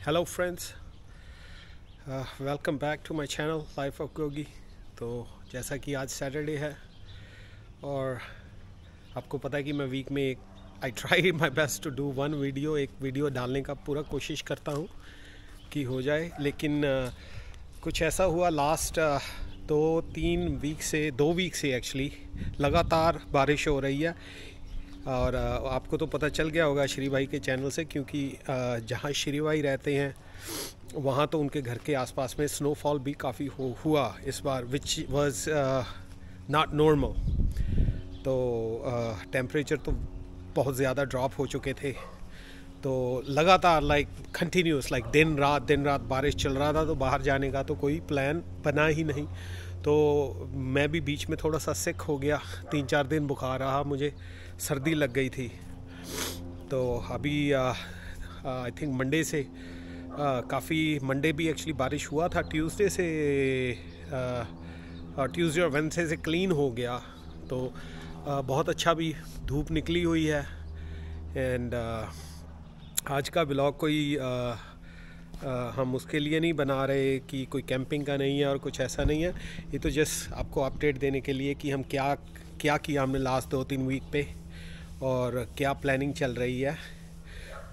Hello friends, welcome back to my channel life of Gogi. तो जैसा कि आज सैटरडे है और आपको पता है कि मैं वीक में I try my best to do one video, एक वीडियो डालने का पूरा कोशिश करता हूँ कि हो जाए। लेकिन कुछ ऐसा हुआ लास्ट 2 वीक से एक्चुअली लगातार बारिश हो रही है। और आपको तो पता चल गया होगा श्री भाई के चैनल से, क्योंकि जहाँ श्री भाई रहते हैं वहाँ तो उनके घर के आसपास में स्नोफॉल भी काफ़ी हुआ इस बार, विच वाज नॉट नॉर्मल। तो टेम्परेचर तो बहुत ज़्यादा ड्रॉप हो चुके थे। तो लगातार कंटिन्यूस दिन रात बारिश चल रहा था। तो बाहर जाने का तो कोई प्लान बना ही नहीं। तो मैं भी बीच में थोड़ा सा सिक हो गया, 3-4 दिन बुखार रहा, मुझे सर्दी लग गई थी। तो अभी आई थिंक मंडे से मंडे भी एक्चुअली बारिश हुआ था। ट्यूसडे और वेडनेसडे से क्लीन हो गया। तो बहुत अच्छा भी धूप निकली हुई है। एंड आज का ब्लॉग कोई हम उसके लिए नहीं बना रहे कि कोई कैंपिंग का नहीं है और कुछ ऐसा नहीं है। ये तो जस्ट आपको अपडेट देने के लिए कि हम क्या किया हमने लास्ट 2-3 वीक पे और क्या प्लानिंग चल रही है।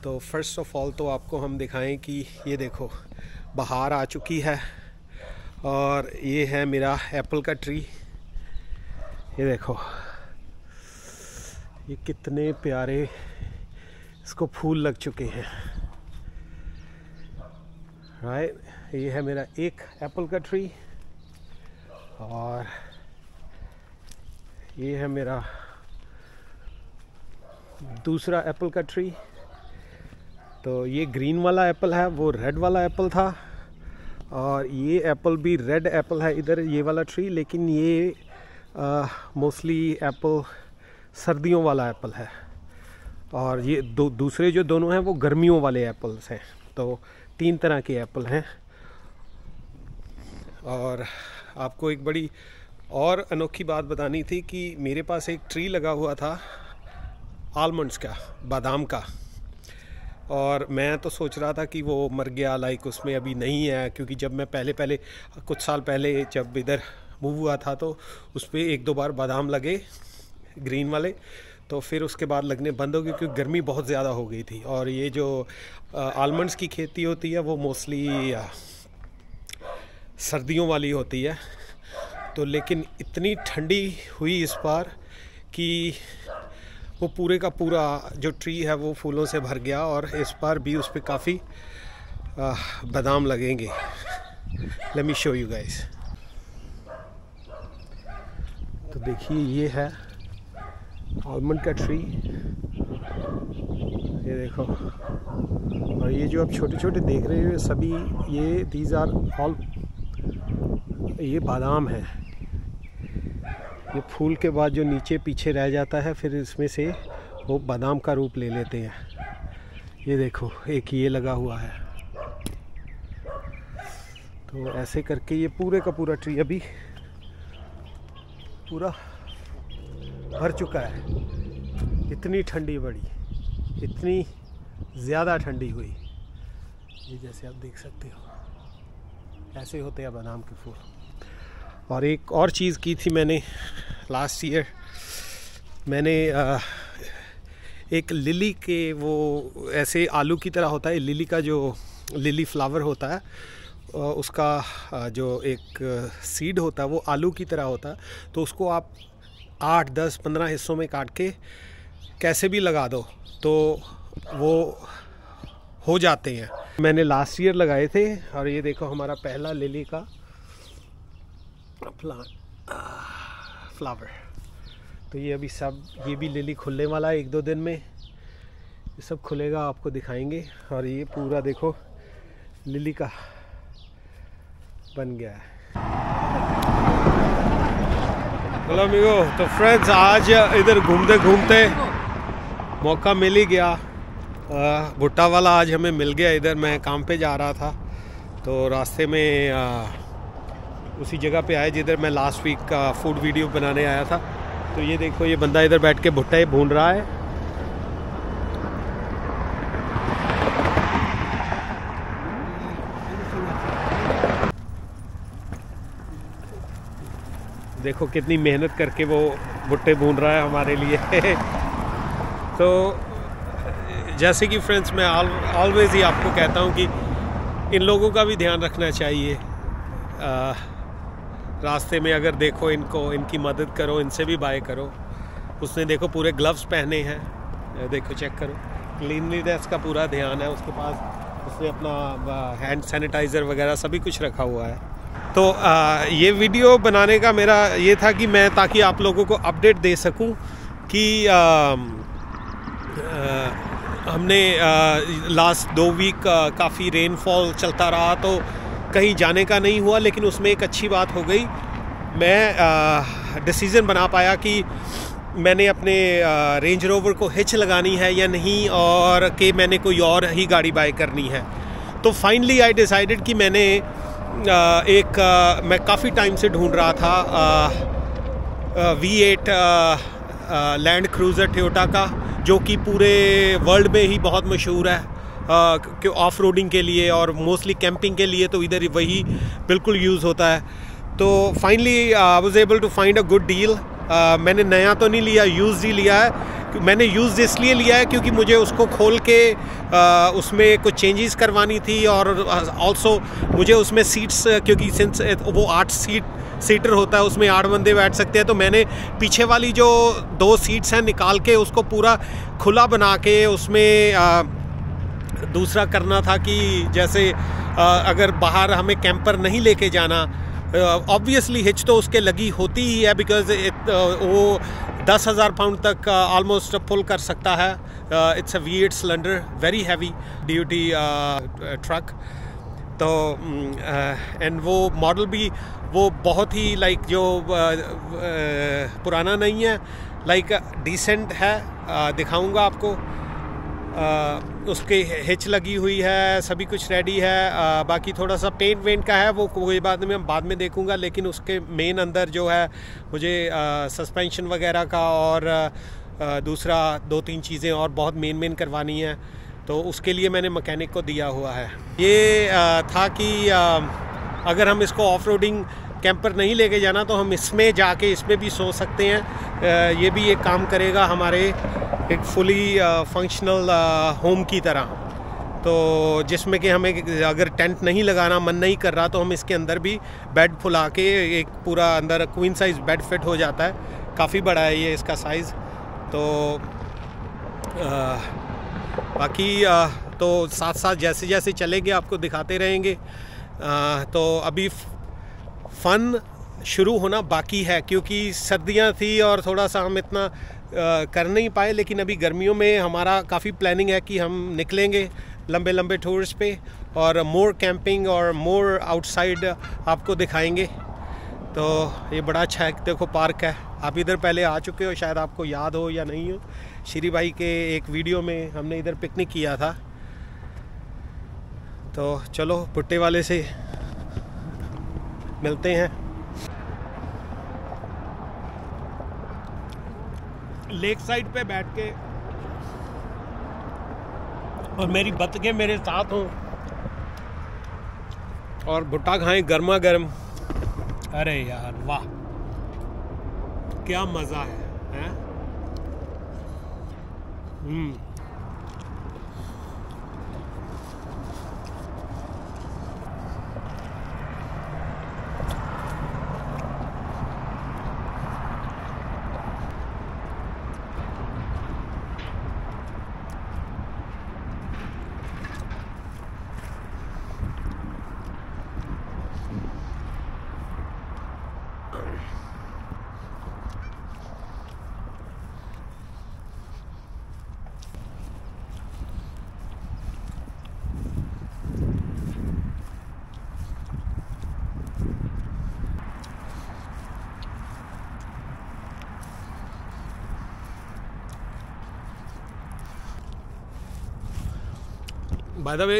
तो फर्स्ट ऑफ ऑल तो आपको हम दिखाएं कि ये देखो बाहर आ चुकी है और ये है मेरा एप्पल का ट्री। ये देखो ये कितने प्यारे इसको फूल लग चुके हैं, राइट। ये है मेरा एक एप्पल का ट्री और ये है मेरा दूसरा एप्पल का ट्री। तो ये ग्रीन वाला एप्पल है, वो रेड वाला एप्पल था। और ये एप्पल भी रेड एप्पल है इधर, ये वाला ट्री। लेकिन ये मोस्टली एप्पल सर्दियों वाला एप्पल है। और ये दूसरे जो दोनों हैं वो गर्मियों वाले एप्पल्स हैं। तो 3 तरह के एप्पल हैं। और आपको एक बड़ी और अनोखी बात बतानी थी कि मेरे पास एक ट्री लगा हुआ था आलमंड्स का, बादाम का। और मैं तो सोच रहा था कि वो मर गया, उसमें अभी नहीं है। क्योंकि जब मैं पहले कुछ साल पहले जब इधर मूव हुआ था तो उस पर 1-2 बार बादाम लगे ग्रीन वाले। तो फिर उसके बाद लगने बंद हो गए क्योंकि गर्मी बहुत ज़्यादा हो गई थी। और ये जो आलमंड्स की खेती होती है वो मोस्टली सर्दियों वाली होती है। तो लेकिन इतनी ठंडी हुई इस बार कि वो पूरे का पूरा जो ट्री है वो फूलों से भर गया। और इस बार भी उस पर काफ़ी बादाम लगेंगे। Let me show you guys. तो देखिए ये है आलमंड का ट्री, ये देखो। और ये जो आप छोटे छोटे देख रहे हो सभी ये दीज आर ऑल ये बादाम है। ये फूल के बाद जो नीचे पीछे रह जाता है फिर इसमें से वो बादाम का रूप ले लेते हैं। ये देखो एक ये लगा हुआ है। तो ऐसे करके ये पूरे का पूरा ट्री अभी पूरा भर चुका है। इतनी ठंडी पड़ी, इतनी ज़्यादा ठंडी हुई। ये जैसे आप देख सकते हो ऐसे होते हैं बादाम के फूल। और एक और चीज़ की थी मैंने लास्ट ईयर, मैंने एक लिली के वो ऐसे आलू की तरह होता है, लिली का जो लिली फ्लावर होता है उसका जो एक सीड होता है वो आलू की तरह होता है। तो उसको आप 8, 10, 15 हिस्सों में काट के कैसे भी लगा दो तो वो हो जाते हैं। मैंने लास्ट ईयर लगाए थे। और ये देखो हमारा पहला लिली का फ्लावर। तो ये अभी ये भी लिली खुलने वाला है 1-2 दिन में। ये सब खुलेगा, आपको दिखाएंगे। और ये पूरा देखो लिली का बन गया है। Hello amigo. तो फ्रेंड्स आज इधर घूमते घूमते मौका मिल ही गया। भुट्टा वाला आज हमें मिल गया इधर। मैं काम पे जा रहा था तो रास्ते में उसी जगह पे आए जिधर मैं लास्ट वीक का फूड वीडियो बनाने आया था। तो ये देखो ये बंदा इधर बैठ के भुट्टा ही भून रहा है। देखो कितनी मेहनत करके वो भुट्टे भून रहा है हमारे लिए। तो जैसे कि फ्रेंड्स, मैं ऑलवेज़ ही आपको कहता हूँ कि इन लोगों का भी ध्यान रखना चाहिए। रास्ते में अगर देखो इनको, इनकी मदद करो, इनसे भी बाय करो। उसने देखो पूरे ग्लव्स पहने हैं, देखो चेक करो, क्लीनलीनेस का पूरा ध्यान है उसके पास। उसने अपना हैंड सैनिटाइज़र वगैरह सभी कुछ रखा हुआ है। तो ये वीडियो बनाने का मेरा ये था कि मैं, ताकि आप लोगों को अपडेट दे सकूं कि हमने लास्ट 2 वीक काफ़ी रेनफॉल चलता रहा, तो कहीं जाने का नहीं हुआ। लेकिन उसमें एक अच्छी बात हो गई, मैं डिसीज़न बना पाया कि मैंने अपने रेंज रोवर को हिच लगानी है या नहीं, और कि मैंने कोई और ही गाड़ी बाय करनी है। तो फाइनली आई डिसाइडेड कि मैंने मैं काफ़ी टाइम से ढूंढ रहा था V8 लैंड क्रूज़र टोयोटा का, जो कि पूरे वर्ल्ड में ही बहुत मशहूर है कि ऑफ रोडिंग के लिए और मोस्टली कैंपिंग के लिए, तो इधर वही बिल्कुल यूज़ होता है। तो finally I was able to find a good deal. मैंने नया तो नहीं लिया, यूज़ ही लिया है। मैंने यूज़ इसलिए लिया है क्योंकि मुझे उसको खोल के उसमें कुछ चेंजेस करवानी थी, और ऑल्सो मुझे उसमें सीट्स, क्योंकि सिंस वो 8 सीटर होता है, उसमें 8 बंदे बैठ सकते हैं। तो मैंने पीछे वाली जो 2 सीट्स हैं निकाल के उसको पूरा खुला बना के उसमें दूसरा करना था कि जैसे अगर बाहर हमें कैंपर नहीं लेके जाना, ऑब्वियसली हिच तो उसके लगी होती ही है, बिकॉज वो 10,000 पाउंड तक ऑलमोस्ट पुल कर सकता है। It's a V8 cylinder, very heavy duty truck. तो एंड वो मॉडल भी वो बहुत ही लाइक जो पुराना नहीं है, लाइक डिसेंट है। दिखाऊंगा आपको, उसके हिच लगी हुई है, सभी कुछ रेडी है। बाकी थोड़ा सा पेंट वेंट का है, वो कोई बात नहीं, मैं बाद में देखूंगा। लेकिन उसके मेन अंदर जो है मुझे सस्पेंशन वगैरह का और दूसरा 2-3 चीज़ें और बहुत मेन करवानी है, तो उसके लिए मैंने मैकेनिक को दिया हुआ है। ये था कि अगर हम इसको ऑफ रोडिंग कैंपर नहीं लेके जाना तो हम इसमें जाके इसमें भी सो सकते हैं। ये भी एक काम करेगा हमारे एक फुली फंक्शनल होम की तरह। तो जिसमें कि हमें अगर टेंट नहीं लगाना मन नहीं कर रहा, तो हम इसके अंदर भी बेड फुला के एक पूरा अंदर क्वीन साइज़ बेड फिट हो जाता है। काफ़ी बड़ा है ये इसका साइज़। तो बाकी तो साथ साथ जैसे जैसे चलेंगे आपको दिखाते रहेंगे। तो अभी फ़न शुरू होना बाकी है, क्योंकि सर्दियां थी और थोड़ा सा हम इतना कर नहीं पाए। लेकिन अभी गर्मियों में हमारा काफ़ी प्लानिंग है कि हम निकलेंगे लंबे लंबे टूर्स पे, और मोर कैंपिंग और मोर आउटसाइड आपको दिखाएंगे। तो ये बड़ा अच्छा है, देखो पार्क है। आप इधर पहले आ चुके हो, शायद आपको याद हो या नहीं हो। श्री भाई के एक वीडियो में हमने इधर पिकनिक किया था। तो चलो भुट्टे वाले से मिलते हैं। लेक साइड पे बैठ के, और मेरी बतखें मेरे साथ हों और भुट्टा खाएं गर्मा गर्म। अरे यार वाह, क्या मज़ा है? बाय द वे,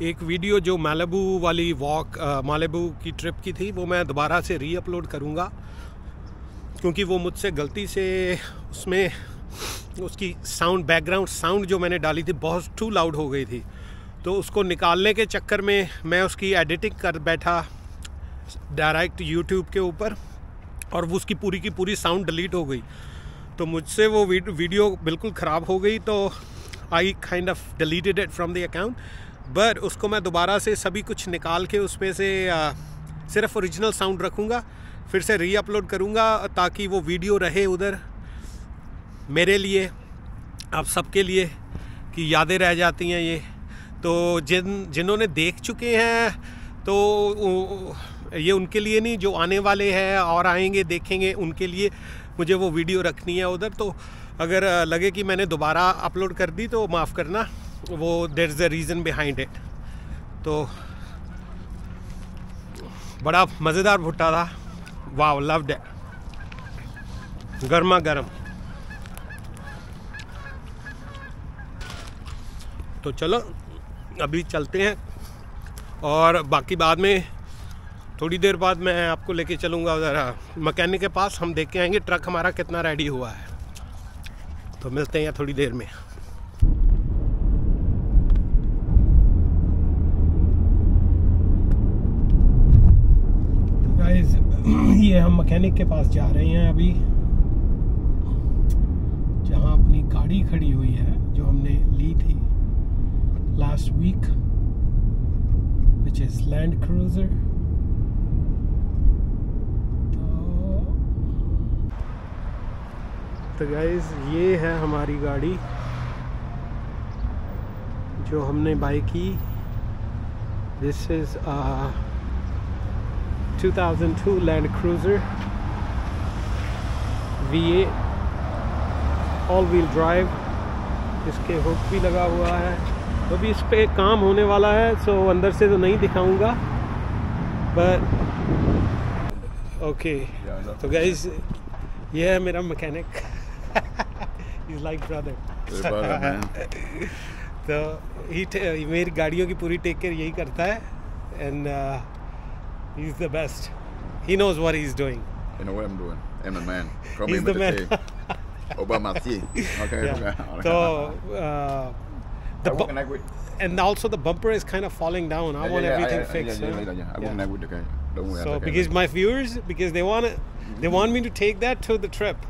एक वीडियो जो मालिबू वाली वॉक, मालिबू की ट्रिप की थी, वो मैं दोबारा से री अपलोड करूँगा, क्योंकि वो मुझसे गलती से उसमें उसकी साउंड, बैकग्राउंड साउंड जो मैंने डाली थी बहुत टू लाउड हो गई थी। तो उसको निकालने के चक्कर में मैं उसकी एडिटिंग कर बैठा, डायरेक्ट यूट्यूब के ऊपर, और वो उसकी पूरी की पूरी साउंड डिलीट हो गई। तो मुझसे वो वीडियो बिल्कुल ख़राब हो गई, तो I kind of deleted it from the account. But उसको मैं दोबारा से सभी कुछ निकाल के उसमें से सिर्फ ओरिजिनल साउंड रखूँगा, फिर से री अपलोड करूँगा, ताकि वो वीडियो रहे उधर मेरे लिए, आप सबके लिए, कि यादें रह जाती हैं ये। तो जिन्होंने देख चुके हैं तो ये उनके लिए नहीं, जो आने वाले हैं और आएंगे देखेंगे उनके लिए मुझे वो वीडियो रखनी है उधर। तो अगर लगे कि मैंने दोबारा अपलोड कर दी तो माफ़ करना, वो there is a reason behind it. तो बड़ा मज़ेदार भुट्टा था, वाह, लव्ड इट, गर्मा गर्म। तो चलो अभी चलते हैं, और बाकी बाद में थोड़ी देर बाद मैं आपको लेके चलूँगा उधर मैकेनिक के पास, हम देख के आएंगे ट्रक हमारा कितना रेडी हुआ है। तो मिलते हैं थोड़ी देर में। तो गाइस ये हम मैकेनिक के पास जा रहे हैं अभी, जहाँ अपनी गाड़ी खड़ी हुई है जो हमने ली थी last week, which is Land Cruiser। तो गाइस ये है हमारी गाड़ी जो हमने बाई की। This is 2002 Land Cruiser V8 all wheel drive. इसके हुक भी लगा हुआ है। तो अभी इस पे काम होने वाला है, सो अंदर से तो नहीं दिखाऊंगा, पर ओके। तो गाइस ये है मेरा मैकेनिक, he's like brother। तो मेरी गाड़ियों की पूरी टेक केयर यही करता है, and he is the best, he knows what he's doing, you know what I'm doing, I'm the man, he's the man। Obama okay, yeah. So and also the bumper is kind of falling down. I want everything fixed. I won't nag with the guy. Don't worry. So because my viewers, because they want me to take that to the trip,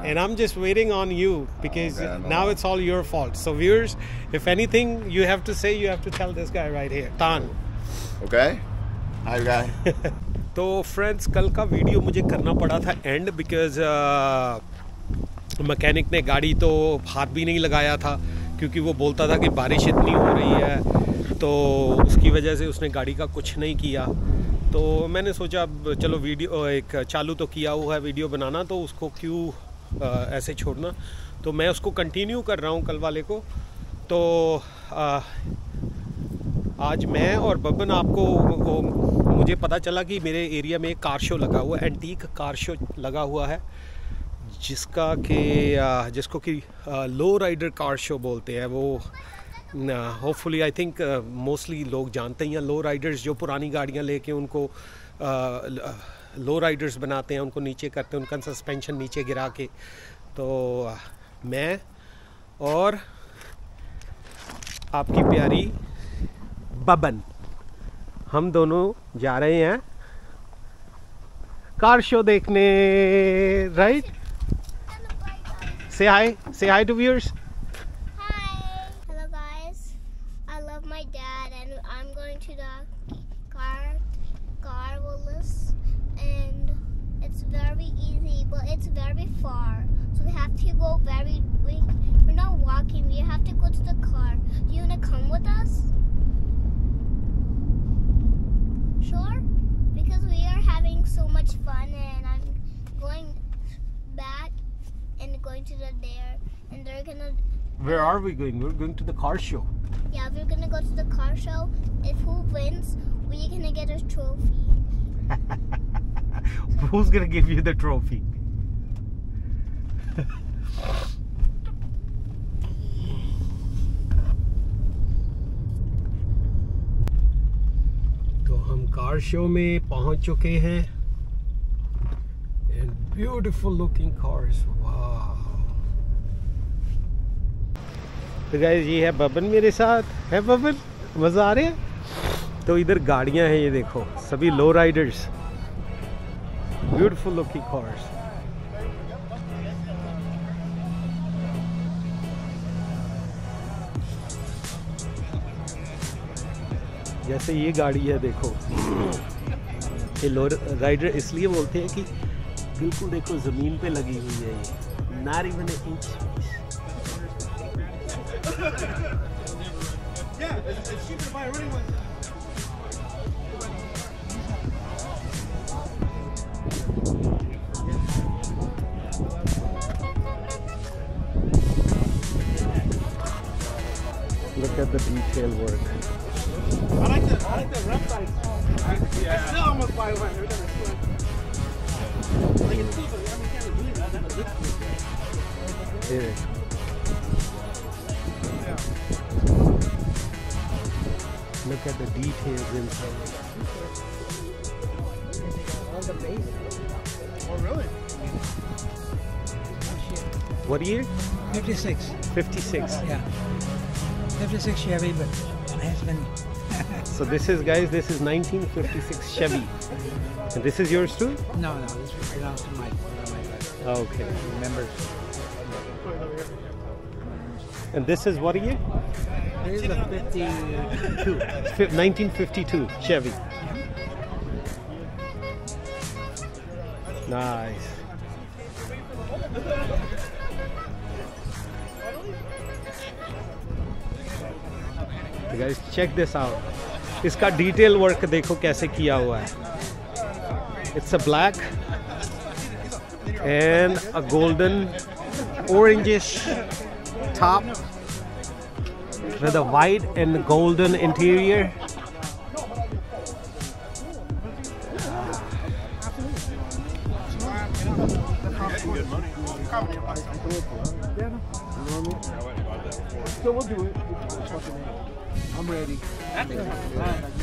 and I'm just waiting on you, because now it's all your fault. So viewers, if anything you have to say, you have to tell this guy right here, Tan. Okay. Hi guy. तो friends कल का video मुझे करना पड़ा था and, because mechanic ने गाड़ी तो हाथ भी नहीं लगाया था, क्योंकि वो बोलता था कि बारिश इतनी हो रही है, तो उसकी वजह से उसने गाड़ी का कुछ नहीं किया। तो मैंने सोचा अब चलो वीडियो एक चालू तो किया हुआ है वीडियो बनाना, तो उसको क्यों ऐसे छोड़ना। तो मैं उसको कंटिन्यू कर रहा हूँ कल वाले को। तो आज मैं और बब्बन आपको मुझे पता चला कि मेरे एरिया में एक कार शो लगा हुआ है, एंटीक कार शो लगा हुआ है, जिसको कि लो राइडर कार शो बोलते हैं। वो होपफुली आई थिंक मोस्टली लोग जानते हैं, लो राइडर्स जो पुरानी गाड़ियां लेके उनको लो राइडर्स बनाते हैं, उनको नीचे करते हैं, उनका सस्पेंशन नीचे गिरा के। तो मैं और आपकी प्यारी बब्बन, हम दोनों जा रहे हैं कार शो देखने, right? Say hi to viewers. Hi. Hello guys. I love my dad and I'm going to the car list, and it's very easy but it's very far. So we have to go we're not walking, we have to go to the car. Do you want to come with us? Sure? Because we are having so much fun and I'm going back and going to there, and they're gonna. Where are we going? We're going to the car show. Yeah, we're gonna go to the car show. If who wins, we're gonna get a trophy. Who's gonna give you the trophy? तो हम car show में पहुंच चुके हैं, and beautiful looking cars. Wow. तो guys ये है बब्बन मेरे साथ, है बब्बन? मजा आ रहा है? तो इधर गाड़ियां हैं, ये देखो सभी लो राइडर्स, ब्यूटीफुल लुकिंग कार्स। जैसे ये गाड़ी है देखो, ये लो राइडर इसलिए बोलते हैं कि बिल्कुल देखो ज़मीन पे लगी हुई है ये, not even an inch. Look at the detail work. I like the rough side. I still almost buy one every time I see one. Like it's cool, but I mean, can't believe that. That's a good thing. Yeah. Look at the details inside. On the base. Oh, really? What year? 56. 56. Yeah. 56 Chevy, but it has been. So this is, guys, this is 1956 Chevy. And this is yours too? No, this belongs to my brother. Okay. Remember? And this is what year? This is a 52. 1952 Chevy. Nice. So guys, check this out. इसका detail work देखो कैसे किया हुआ है. It's a black and a golden orangish top with a white and golden interior. So we'll do it. I'm ready.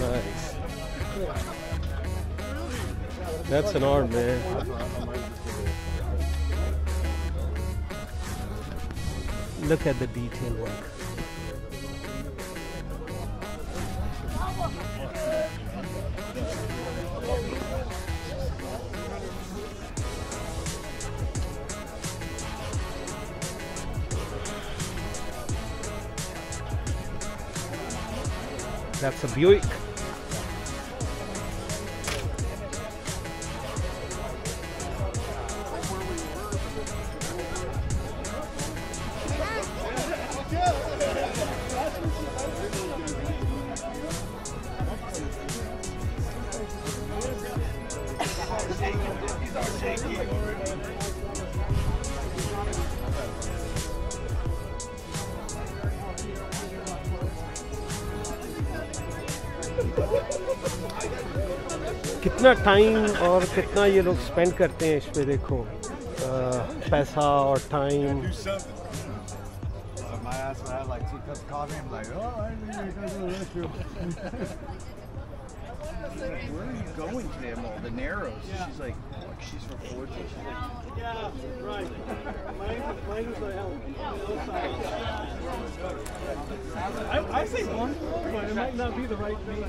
Nice. That's an art, man. Look at the detail work. That's a Buick. कितना time और कितना ये लोग spend करते हैं इस पे, देखो पैसा और time. My ass would have like 2 cups of coffee. I'm like, oh, I think I gotta go to the restroom. Where are you going today? I'm all the Narrows. She's like, she's from Fortune. She's like, Yeah, right. Mine is the I say one, but it might not be the right name.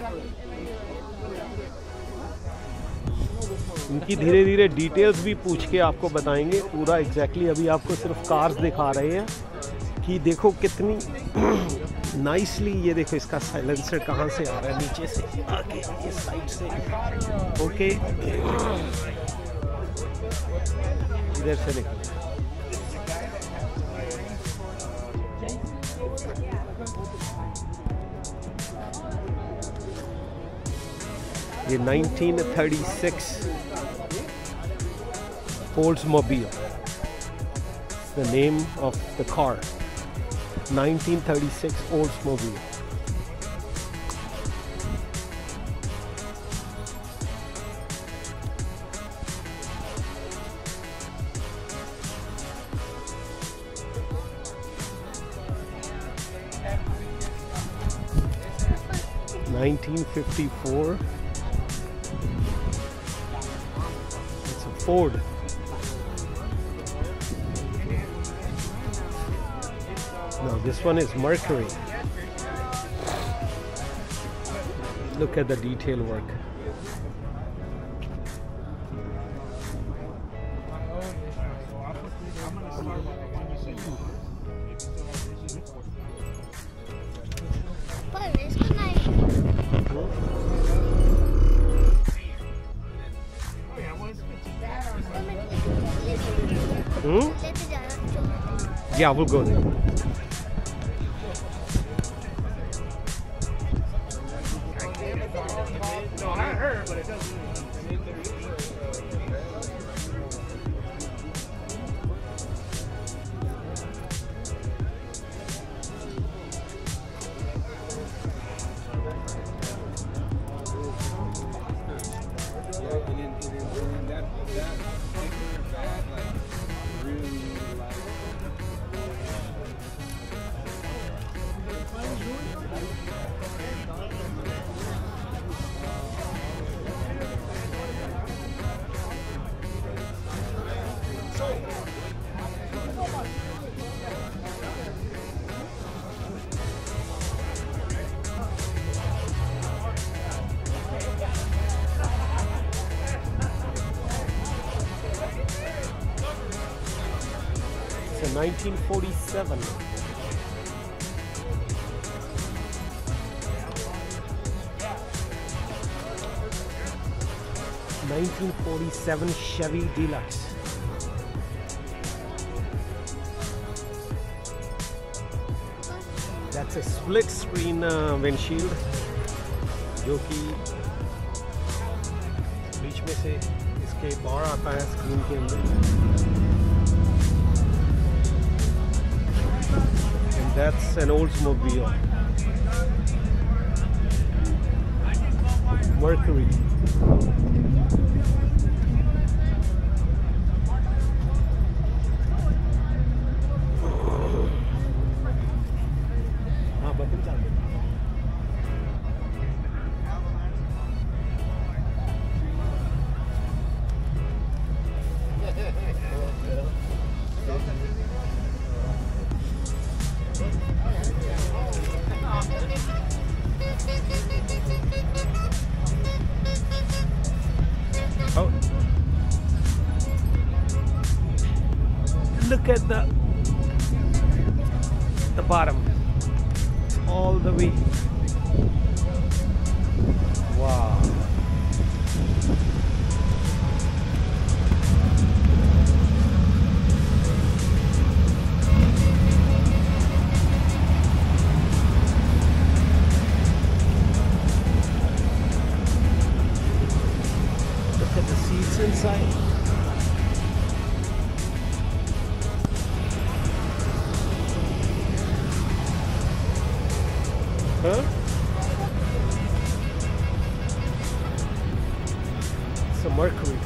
इनकी धीरे धीरे details भी पूछ के आपको बताएंगे पूरा exactly. अभी आपको सिर्फ कार्स दिखा रहे हैं कि देखो कितनी नाइसली. ये देखो इसका साइलेंसर कहाँ से आ रहा है, नीचे से आके इस साइड से. ओके, इधर से देखो. ये 1936 Oldsmobile. The name of the car. 1936 Oldsmobile. (1954). It's a Ford. No, this one is Mercury. Look at the detail work. Yeah, we'll go there. No, I heard, but it doesn't. It's a 1947. '47 Chevy Deluxe. That's a split screen windshield, जो कि बीच में से इसके बार आता है screen के अंदर. And that's an Oldsmobile Mercury. Oh, look at the bottom all the way. Wow. Look at the seats inside. Huh? It's a Mercury.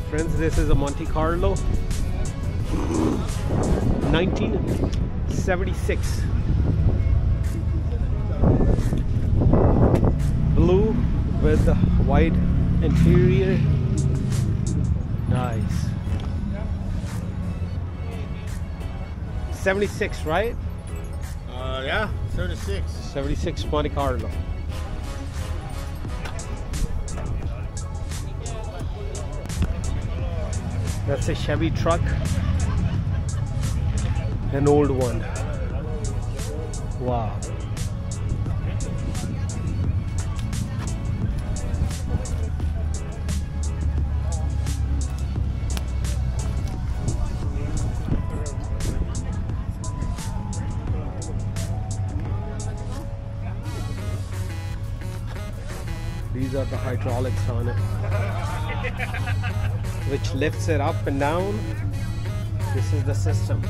Friends, this is a Monte Carlo 1976. Blue with the white interior. Nice. 76, right? Yeah, 36. 76 Monte Carlo. That's a Chevy truck, an old one. Wow. These are the hydraulics on it, which lifts it up and down. This is the system.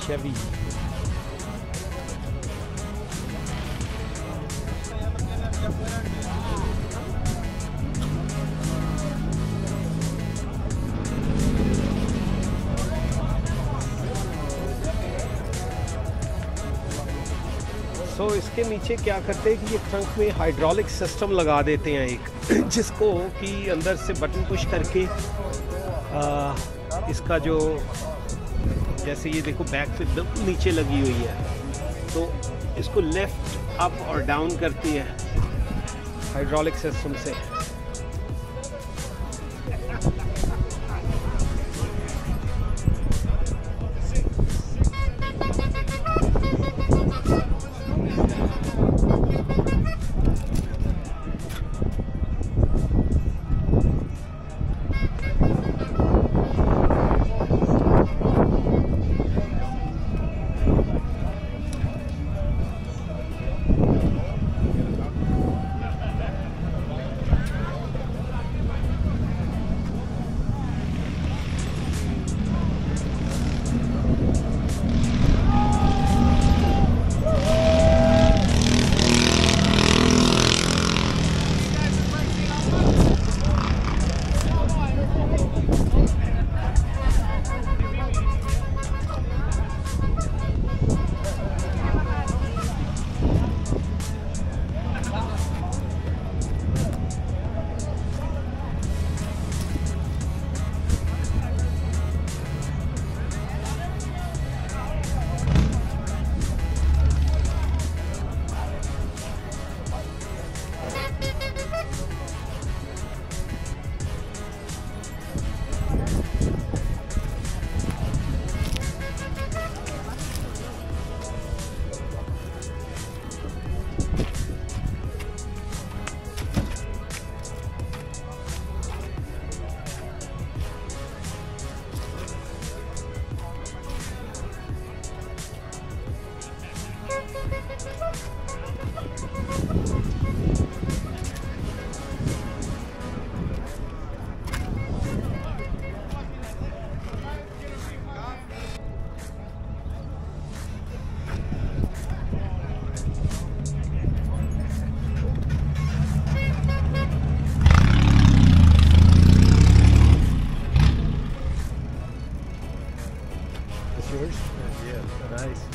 Chevy. सो इसके नीचे क्या करते हैं कि ये trunk में hydraulic system लगा देते हैं एक जिसको कि अंदर से बटन पुश करके इसका जो जैसे ये देखो बैक पे बिल्कुल नीचे लगी हुई है तो इसको लेफ्ट अप और डाउन करती है हाइड्रोलिक सिस्टम से।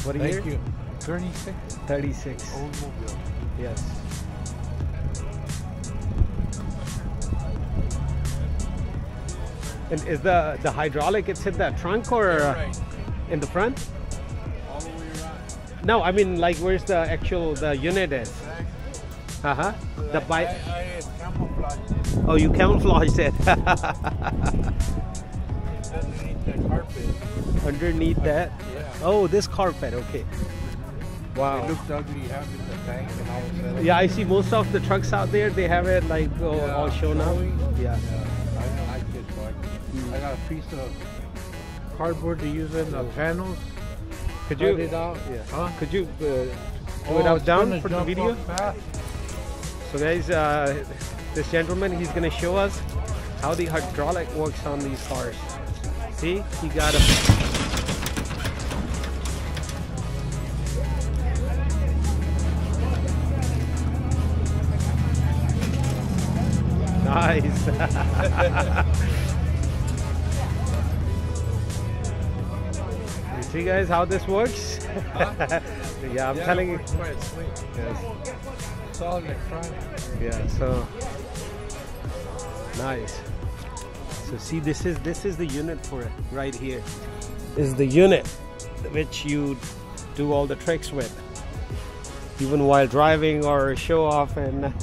What Thank year? you. 36. 36. Oldsmobile. Yes. And is the hydraulic, it's in the trunk or Right. in the front? All the way around. No, I mean like where's the actual the unit is? Uh-huh. The bike. I camouflaged it Oh, you camouflaged it. underneath the carpet. Underneath that. Yeah. Oh, this carpet. Okay. It Wow. looked ugly having the tank and all of that. Yeah, I see most of the trucks out there. They have it like all shown up. showing. Yeah. I don't like this one. I got a piece of cardboard to use in the panels. Could Cut you? it out. Yeah. Huh? Could you do it Oh, up it's down gonna for the jump video? up fast. So guys, this gentleman, he's gonna show us how the hydraulic works on these cars. See, he got a. Nice. You see guys how this works? Yeah, I'm telling you. It works quite slick. Yes. It's all electronic. Yeah, so nice. So see, this is the unit for it right here. This is the unit which you do all the tricks with, even while driving or show off. And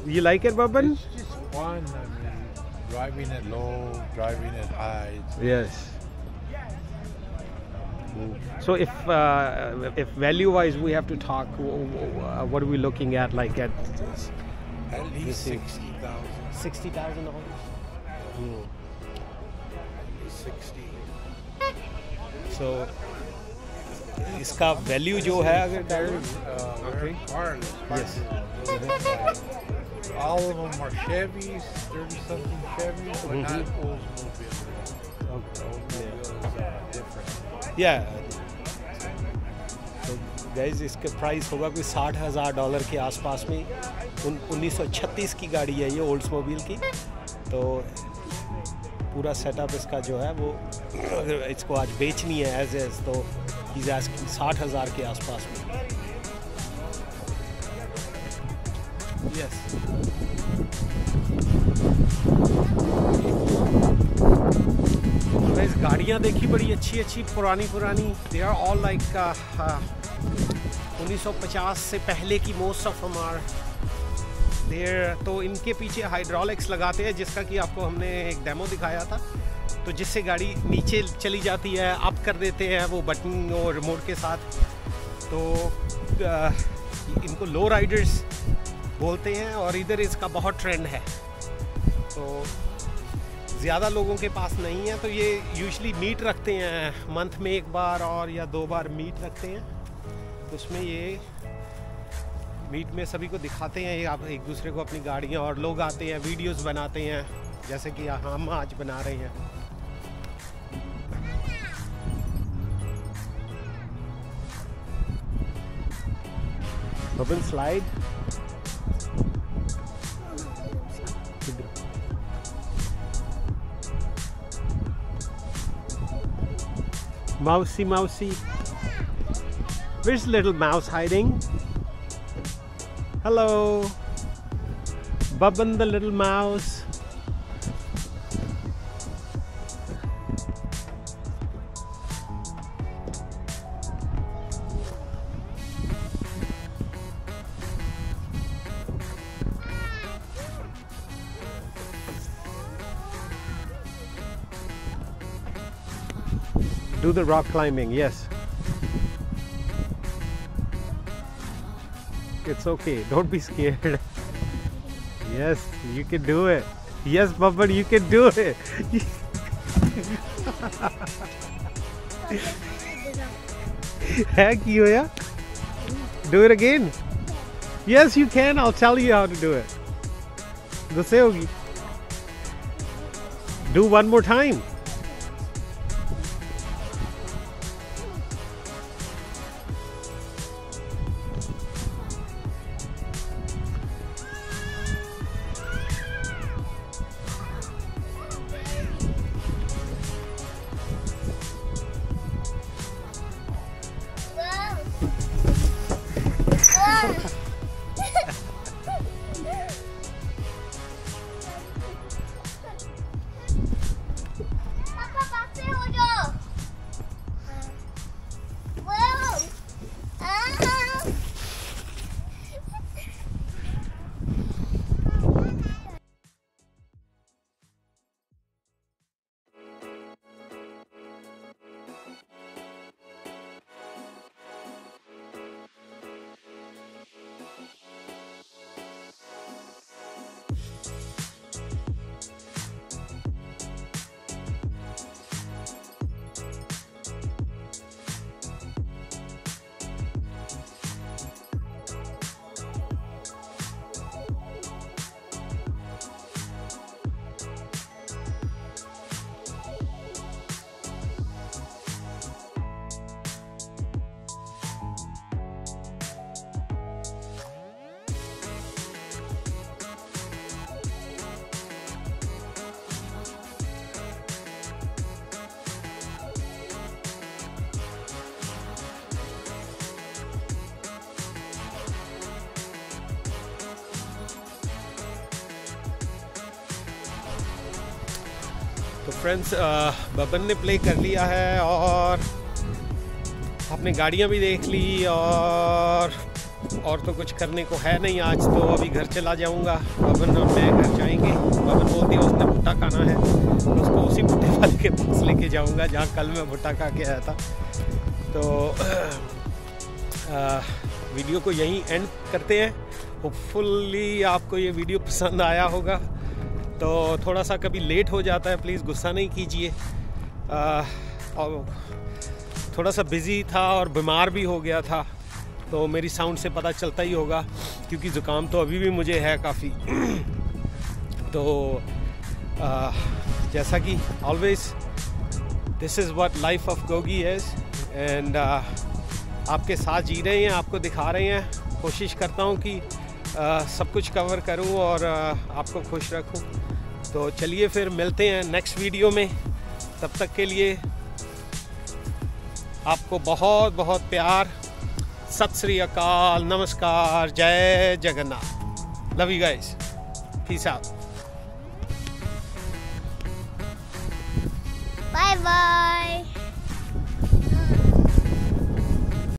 you like it, Babban? It's just fun. I mean, driving it low, driving it high. Yes. So if value-wise we have to talk, what are we looking at? Like at least see. $60,000. $60,000. $60. So इसका value जो है अगर Okay. Yes. All of them are Chevys, 30-something Chevys, but not Oldsmobile. Oldsmobile is different. Yeah. So guys, इसका price होगा कोई $60,000 के आसपास में। 1936 की गाड़ी है ये ओल्ड्समोबिल की। तो पूरा सेटअप इसका जो है वो अगर इसको आज बेचनी है एज तो He's asking 60,000 के आसपास में। Yes. इस गाड़ियाँ देखी बड़ी अच्छी अच्छी पुरानी दे आर ऑल लाइक 1950 से पहले की मोस्ट ऑफ हमार देर। तो इनके पीछे हाइड्रोलिक्स लगाते हैं, जिसका कि आपको हमने एक डेमो दिखाया था। तो जिससे गाड़ी नीचे चली जाती है, अप कर देते हैं वो बटन और रिमोट के साथ। तो इनको लो राइडर्स बोलते हैं और इधर इसका बहुत ट्रेंड है। तो ज़्यादा लोगों के पास नहीं है, तो ये यूजुअली मीट रखते हैं मंथ में एक बार और या 2 बार मीट रखते हैं। तो उसमें ये मीट में सभी को दिखाते हैं, ये आप एक दूसरे को अपनी गाड़ियाँ, और लोग आते हैं वीडियोस बनाते हैं, जैसे कि हम आज बना रहे हैं। Baban slide Mousey. Where's little mouse hiding? Hello. Babban the little mouse. Do the rock climbing, yes. It's okay, don't be scared. Yes, you can do it. Yes, Babban, you can do it. है की होया? Do it again. Yes, you can. I'll tell you how to do it. गुस्से होगी. Do one more time. तो friends, Baban ने play कर लिया है और आपने गाड़ियाँ भी देख ली, और तो कुछ करने को है नहीं आज। तो अभी घर चला जाऊँगा, बबन और मैं घर जाएंगे। बबन बोलती है उसने भुट्टा खाना है, तो उसको उसी भुट्टे वाले के पास लेके जाऊँगा जहाँ कल मैं भुट्टा खा के आया था। तो वीडियो को यहीं एंड करते हैं। होपफुली आपको ये वीडियो पसंद आया होगा। तो थोड़ा सा कभी लेट हो जाता है, प्लीज़ गुस्सा नहीं कीजिए। और थोड़ा सा बिज़ी था और बीमार भी हो गया था, तो मेरी साउंड से पता चलता ही होगा, क्योंकि ज़ुकाम तो अभी भी मुझे है काफ़ी। तो जैसा कि always this is what life of Gogi is, and आपके साथ जी रहे हैं, आपको दिखा रहे हैं। कोशिश करता हूँ कि सब कुछ कवर करूँ और आपको खुश रखूँ। तो चलिए फिर मिलते हैं नेक्स्ट वीडियो में। तब तक के लिए आपको बहुत बहुत प्यार, सत श्री अकाल, नमस्कार, जय Jagannath. Love you guys, peace out, Bye bye.